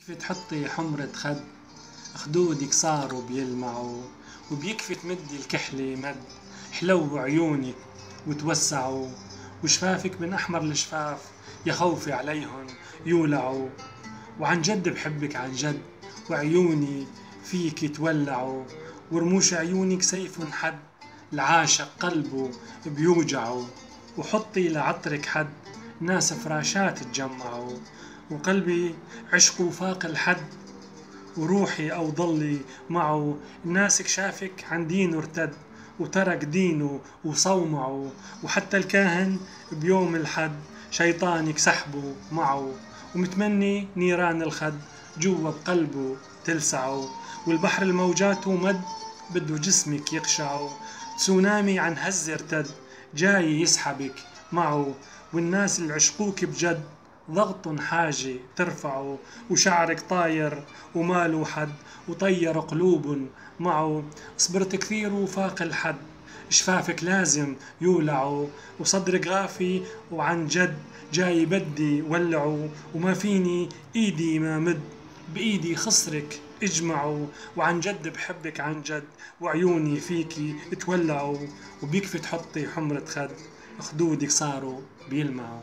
بيكفي تحطي حمرة خد، خدودك صاروا بيلمعوا، وبيكفي تمدي الكحلة مد، حلو عيونك وتوسعوا، وشفافك من أحمر الشفاف يا خوفي عليهن يولعوا. وعن جد بحبك عن جد، وعيوني فيك تولعوا، ورموش عيونك سيف حد، العاشق قلبه بيوجعوا. وحطي لعطرك حد، ناس فراشات تجمعوا، وقلبي عشقه فاق الحد، وروحي أو ضلي معه. ناسك شافك عن دينه ارتد، وترك دينه وصومعه، وحتى الكاهن بيوم الحد شيطانك سحبه معه. ومتمني نيران الخد جوا بقلبه تلسعه، والبحر الموجات مد بده جسمك يقشعه. تسونامي عن هز ارتد جاي يسحبك معه، والناس اللي عشقوك بجد ضغط حاجة ترفعه. وشعرك طاير وماله حد، وطير قلوب معه. صبرت كثير وفاق الحد، شفافك لازم يولعوا، وصدرك غافي وعن جد جاي بدي ولعوا. وما فيني ايدي ما مد بايدي خصرك اجمعوا، وعن جد بحبك عن جد، وعيوني فيكي تولعوا. وبيكفي تحطي حمرة خد، خدودك صاروا بيلمعوا.